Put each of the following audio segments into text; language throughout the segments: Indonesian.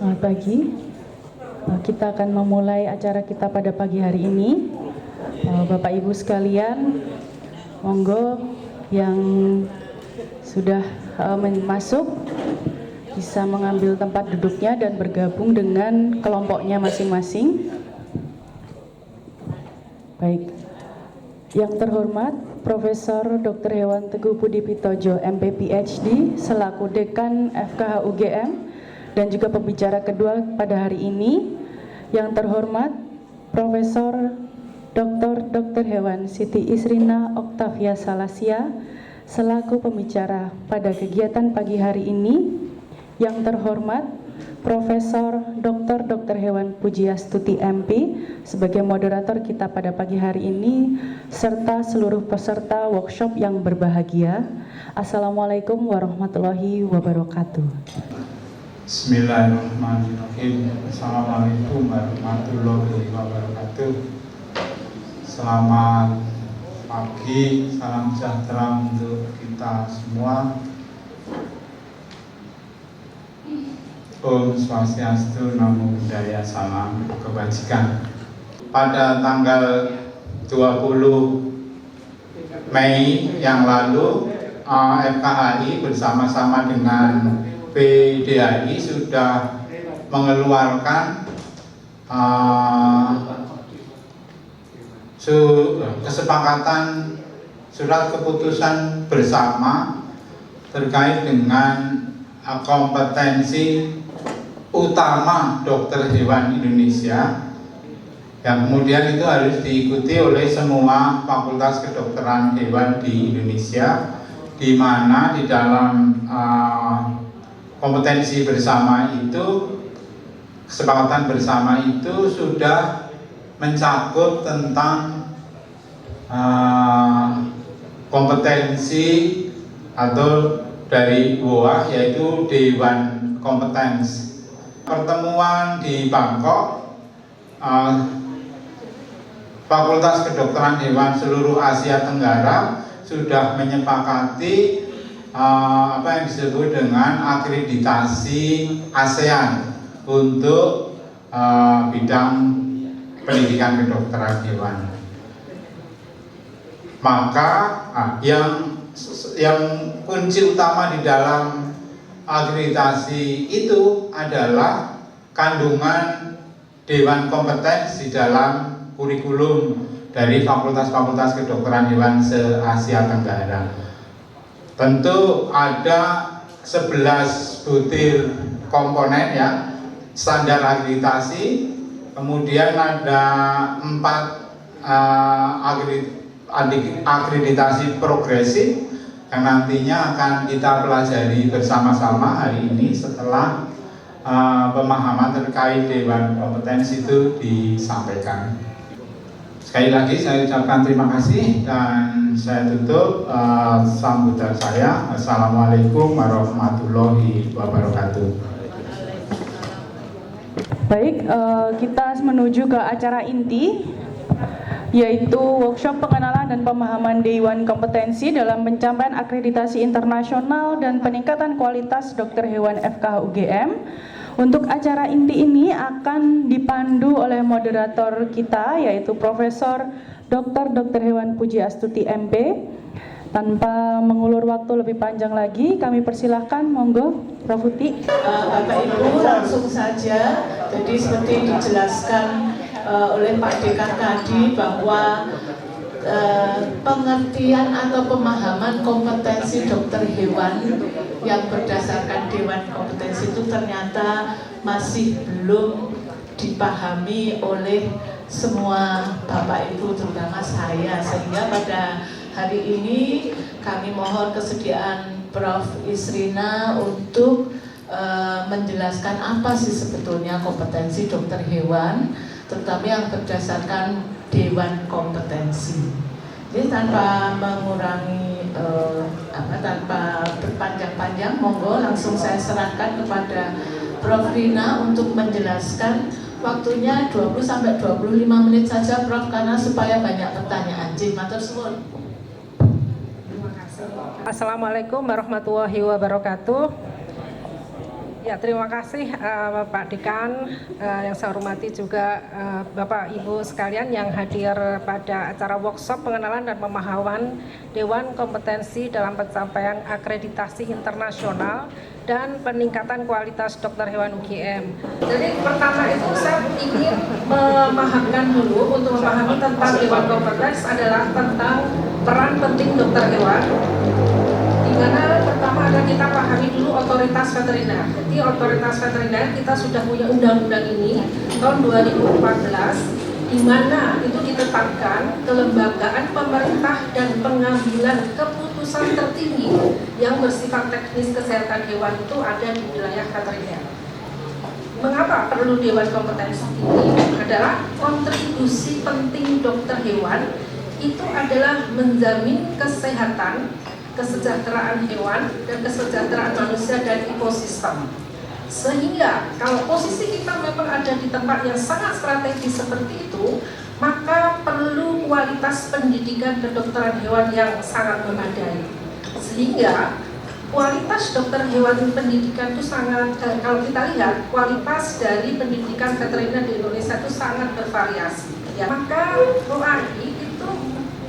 Selamat pagi. Kita akan memulai acara kita pada pagi hari ini. Bapak Ibu sekalian, monggo yang sudah masuk bisa mengambil tempat duduknya dan bergabung dengan kelompoknya masing-masing. Baik. Yang terhormat Profesor Dr. Hewan Teguh Budi Pitojo, MP PhD, selaku Dekan FKH UGM dan juga pembicara kedua pada hari ini. Yang terhormat Profesor Dr. Hewan Siti Isrina Oktavia Salasia, selaku pembicara pada kegiatan pagi hari ini. Yang terhormat Profesor Dr. Hewan Pujiastuti MP sebagai moderator kita pada pagi hari ini, serta seluruh peserta workshop yang berbahagia. Assalamualaikum warahmatullahi wabarakatuh. Bismillahirrahmanirrahim. Assalamualaikum warahmatullahi wabarakatuh. Selamat pagi, salam sejahtera untuk kita semua. Om Swastiastu, Namo Buddhaya, salam kebajikan. Pada tanggal 20 Mei yang lalu, FKHI bersama-sama dengan PDAI sudah mengeluarkan kesepakatan surat keputusan bersama terkait dengan kompetensi utama dokter hewan Indonesia, yang kemudian itu harus diikuti oleh semua fakultas kedokteran hewan di Indonesia, di mana di dalam kompetensi bersama itu, kesepakatan bersama itu sudah mencakup tentang kompetensi atau dari WOA, yaitu Dewan Kompetens. Pertemuan di Bangkok, Fakultas Kedokteran Hewan seluruh Asia Tenggara sudah menyepakati apa yang disebut dengan akreditasi ASEAN untuk bidang pendidikan kedokteran hewan. Maka yang kunci utama di dalam akreditasi itu adalah kandungan Dewan Kompetens di dalam kurikulum dari fakultas-fakultas kedokteran hewan se-Asia Tenggara. Tentu ada 11 butir komponen ya, standar akreditasi, kemudian ada 4 akreditasi progresif yang nantinya akan kita pelajari bersama-sama hari ini setelah pemahaman terkait Dewan Kompetensi itu disampaikan. Sekali lagi saya ucapkan terima kasih dan saya tutup sambutan saya. Assalamualaikum warahmatullahi wabarakatuh. Baik, kita menuju ke acara inti, yaitu workshop pengenalan dan pemahaman Dewan Kompetensi dalam pencapaian akreditasi internasional dan peningkatan kualitas dokter hewan FKH UGM. Untuk acara inti ini akan dipandu oleh moderator kita, yaitu Profesor Dr. Hewan Pujiastuti MP. Tanpa mengulur waktu lebih panjang lagi, kami persilahkan, monggo, Prof. Uti. Bapak Ibu langsung saja. Jadi seperti dijelaskan oleh Pak Dekan tadi bahwa pengertian atau pemahaman kompetensi dokter hewan yang berdasarkan Dewan Kompetensi itu ternyata masih belum dipahami oleh semua Bapak Ibu, terutama saya, sehingga pada hari ini kami mohon kesediaan Prof. Isrina untuk menjelaskan apa sih sebetulnya kompetensi dokter hewan, terutama yang berdasarkan Dewan Kompetensi. Jadi tanpa mengurangi tanpa berpanjang-panjang, monggo langsung saya serahkan kepada Prof. Rina untuk menjelaskan. Waktunya 20-25 menit saja, Prof, karena supaya banyak pertanyaan. Matur suwun. Assalamualaikum warahmatullahi wabarakatuh. Ya, terima kasih Pak Dekan, yang saya hormati juga Bapak Ibu sekalian yang hadir pada acara workshop pengenalan dan pemahaman Dewan Kompetensi dalam Pencapaian Akreditasi Internasional dan peningkatan kualitas dokter hewan UGM. Jadi pertama itu saya ingin memahamkan dulu, untuk memahami tentang Dewan Kompetensi adalah tentang peran penting dokter hewan. Dimana pertama ada kita pahami dulu otoritas veteriner. Jadi otoritas veteriner kita sudah punya undang-undang ini tahun 2014, di mana itu ditetapkan kelembagaan pemerintah dan pengambilan keputusan tertinggi yang bersifat teknis kesehatan hewan itu ada di wilayah veteriner. Mengapa perlu Dewan Kompetensi ini? Adalah kontribusi penting dokter hewan itu adalah menjamin kesehatan, kesejahteraan hewan, dan kesejahteraan manusia dan ekosistem. Sehingga kalau posisi kita memang ada di tempat yang sangat strategis seperti itu, maka perlu kualitas pendidikan kedokteran hewan yang sangat memadai. Sehingga kualitas dokter hewan pendidikan itu sangat, kalau kita lihat kualitas dari pendidikan veteriner di Indonesia itu sangat bervariasi. Ya, maka OAI itu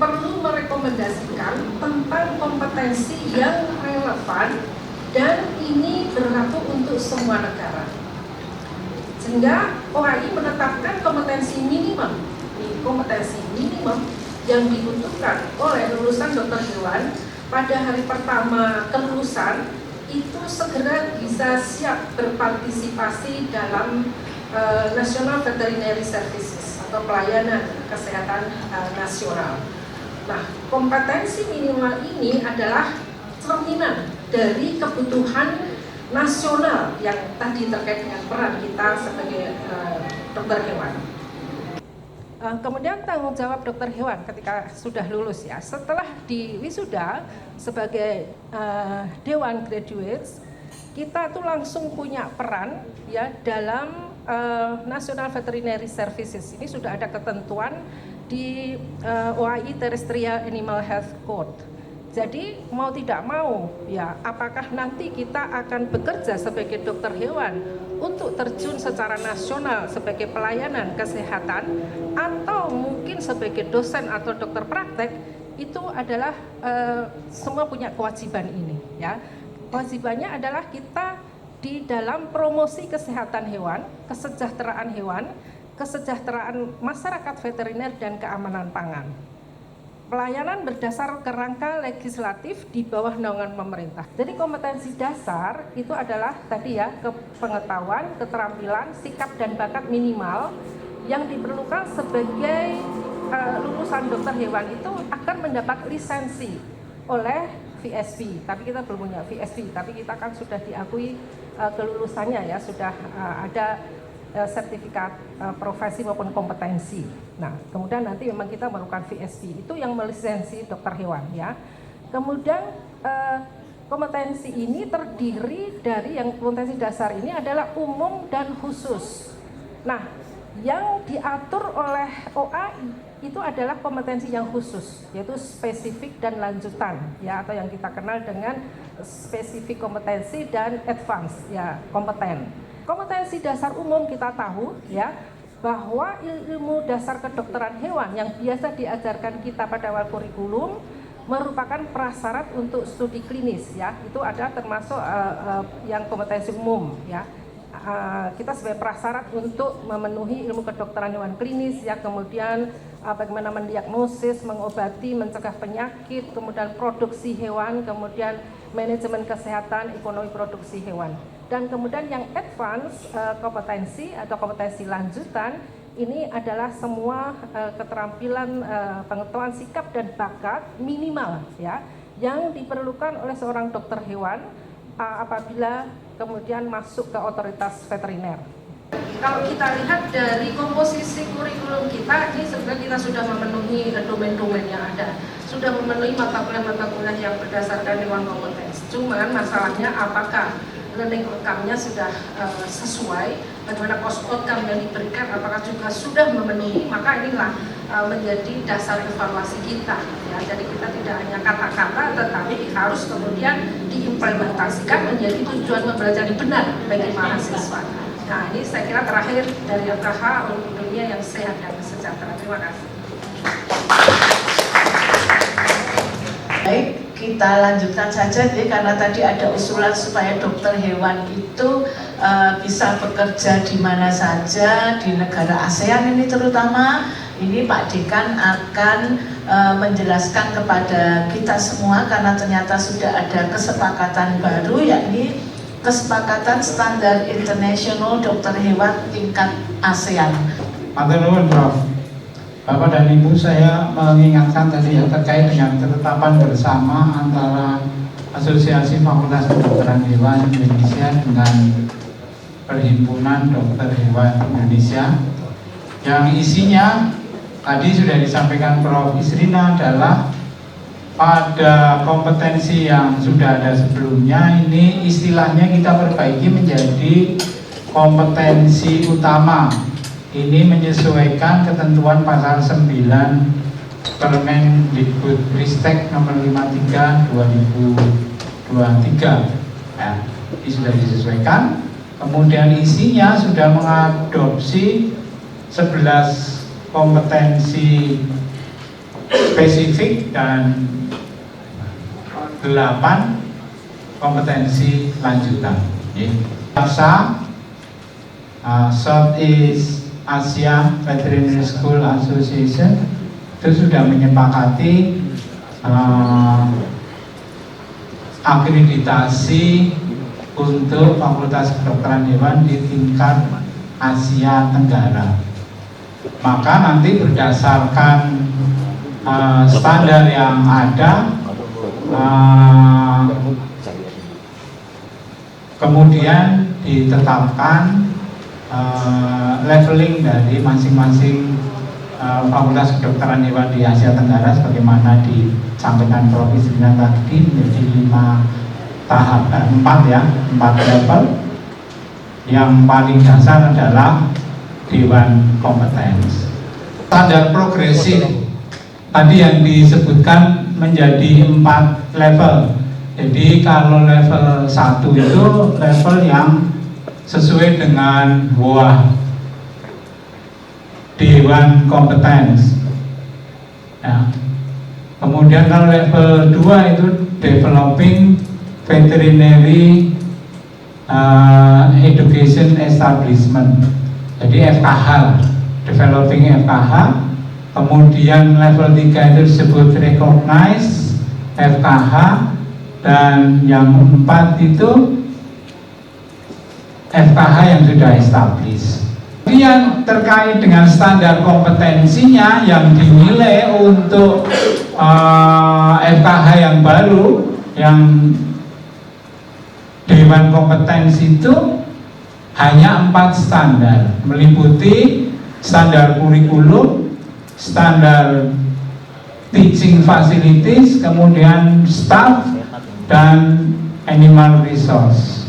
perlu merekomendasikan tentang kompetensi yang relevan dan ini berlaku untuk semua negara. Sehingga OAI menetapkan kompetensi minimum yang dibutuhkan oleh lulusan dokter hewan pada hari pertama kelulusan itu segera bisa siap berpartisipasi dalam National Veterinary Services atau pelayanan kesehatan nasional. Nah, kompetensi minimal ini adalah cerminan dari kebutuhan nasional yang tadi terkait dengan peran kita sebagai dokter hewan. Kemudian tanggung jawab dokter hewan ketika sudah lulus ya, setelah diwisuda sebagai Dewan Graduates, kita tuh langsung punya peran ya dalam National Veterinary Services. Ini sudah ada ketentuan di OAI Terrestrial Animal Health Code. Jadi mau tidak mau ya, apakah nanti kita akan bekerja sebagai dokter hewan untuk terjun secara nasional sebagai pelayanan kesehatan atau mungkin sebagai dosen atau dokter praktek, itu adalah semua punya kewajiban ini ya. Kewajibannya adalah kita di dalam promosi kesehatan hewan, kesejahteraan hewan, kesejahteraan masyarakat veteriner dan keamanan pangan. Pelayanan berdasar kerangka legislatif di bawah naungan pemerintah. Jadi kompetensi dasar itu adalah tadi ya, pengetahuan, keterampilan, sikap dan bakat minimal yang diperlukan sebagai lulusan dokter hewan itu akan mendapat lisensi oleh VSP. Tapi kita belum punya VSP, tapi kita kan sudah diakui kelulusannya ya, sudah ada sertifikat profesi maupun kompetensi. Nah, kemudian nanti memang kita melakukan VSP, itu yang melisensi dokter hewan ya. Kemudian kompetensi ini terdiri dari, yang kompetensi dasar ini adalah umum dan khusus. Nah, yang diatur oleh OAI itu adalah kompetensi yang khusus, yaitu spesifik dan lanjutan ya, atau yang kita kenal dengan spesifik kompetensi dan advance ya, kompeten. Kompetensi dasar umum kita tahu ya, bahwa ilmu dasar kedokteran hewan yang biasa diajarkan kita pada awal kurikulum merupakan prasyarat untuk studi klinis ya. Itu ada termasuk yang kompetensi umum ya. Kita sebagai prasyarat untuk memenuhi ilmu kedokteran hewan klinis ya, kemudian bagaimana mendiagnosis, mengobati, mencegah penyakit, kemudian produksi hewan, kemudian manajemen kesehatan, ekonomi produksi hewan. Dan kemudian yang advance kompetensi atau kompetensi lanjutan ini adalah semua keterampilan, pengetahuan, sikap dan bakat minimal ya yang diperlukan oleh seorang dokter hewan apabila kemudian masuk ke otoritas veteriner. Kalau kita lihat dari komposisi kurikulum kita, ini sebenarnya kita sudah memenuhi domain-domain yang ada, sudah memenuhi mata kuliah yang berdasarkan Dewan Kompetensi. Cuman masalahnya apakah learning outcome-nya sudah sesuai bagaimana cost outcome yang diberikan, apakah juga sudah memenuhi, maka inilah menjadi dasar evaluasi kita. Ya. Jadi kita tidak hanya kata-kata, tetapi harus kemudian diimplementasikan menjadi tujuan pembelajaran yang benar bagi mahasiswa. Nah, ini saya kira terakhir dari FKH untuk dunia yang sehat dan sejahtera. Terima kasih. Baik, kita lanjutkan saja ya, karena tadi ada usulan supaya dokter hewan itu bisa bekerja di mana saja di negara ASEAN ini terutama. Ini Pak Dekan akan menjelaskan kepada kita semua karena ternyata sudah ada kesepakatan baru, yakni kesepakatan standar internasional dokter hewan tingkat ASEAN. Matur nuwun, Prof. Bapak dan Ibu, saya mengingatkan tadi yang terkait dengan ketetapan bersama antara Asosiasi Fakultas Kedokteran Hewan Indonesia dengan Perhimpunan Dokter Hewan Indonesia, yang isinya tadi sudah disampaikan Prof. Isrina adalah pada kompetensi yang sudah ada sebelumnya, ini istilahnya kita perbaiki menjadi kompetensi utama. Ini menyesuaikan ketentuan pasal 9 Permendikbudristek nomor 53 2023. Ya, ini sudah disesuaikan. Kemudian isinya sudah mengadopsi 11 kompetensi spesifik dan 8 kompetensi lanjutan. Southeast Asia Veterinary School Association itu sudah menyepakati akreditasi untuk Fakultas Kedokteran Hewan di tingkat Asia Tenggara. Maka nanti berdasarkan standar yang ada, kemudian ditetapkan leveling dari masing-masing Fakultas Kedokteran Hewan di Asia Tenggara sebagaimana disampaikan Prof. Isrina tadi menjadi 5 tahap, 4 level. Yang paling dasar adalah Dewan Kompetens. Standar progresif tadi yang disebutkan menjadi 4 level. Jadi kalau level 1 itu level yang sesuai dengan WOA, Dewan Kompetens. Ya. Kemudian kalau level 2 itu Developing Veterinary Education Establishment. Jadi FKH, Developing FKH. Kemudian level 3 itu disebut Recognize FKH. Dan yang 4 itu FKH yang sudah established. Kemudian terkait dengan standar kompetensinya yang dinilai untuk FKH yang baru, yang Dewan Kompetensi itu hanya 4 standar, meliputi standar kurikulum, standar teaching facilities, kemudian staff, dan animal resource.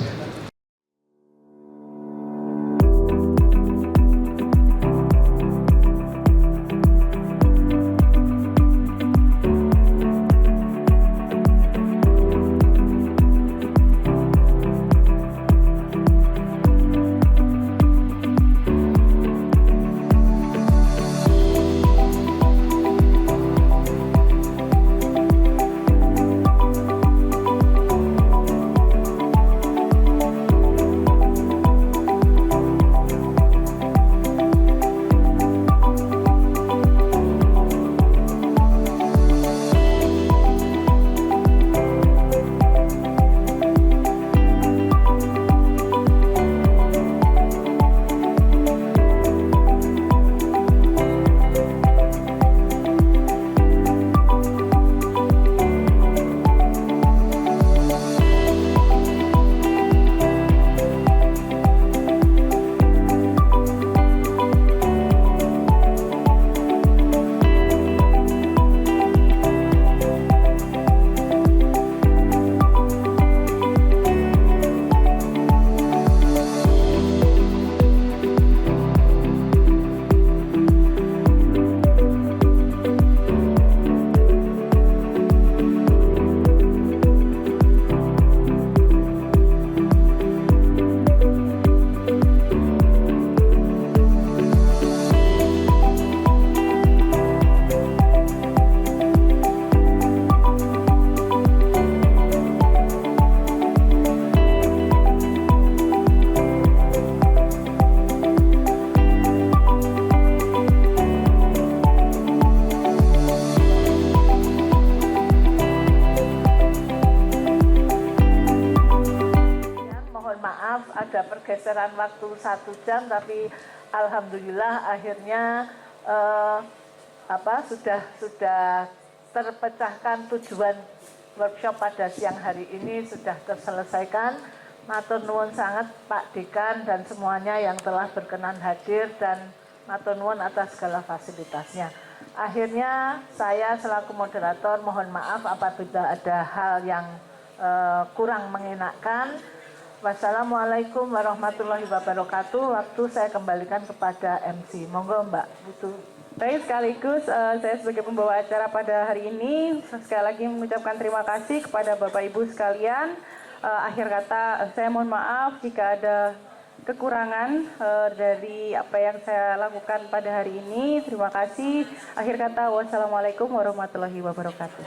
pergeseran waktu 1 jam, tapi alhamdulillah akhirnya sudah terpecahkan. Tujuan workshop pada siang hari ini sudah terselesaikan. Matur nuwun sangat Pak Dekan dan semuanya yang telah berkenan hadir, dan matur nuwun atas segala fasilitasnya. Akhirnya saya selaku moderator mohon maaf apabila ada hal yang kurang mengenakan. Wassalamualaikum warahmatullahi wabarakatuh. Waktu saya kembalikan kepada MC. Monggo Mbak Putu. Baik, sekaligus saya sebagai pembawa acara pada hari ini sekali lagi mengucapkan terima kasih kepada Bapak Ibu sekalian. Akhir kata saya mohon maaf jika ada kekurangan dari apa yang saya lakukan pada hari ini. Terima kasih. Akhir kata wassalamualaikum warahmatullahi wabarakatuh.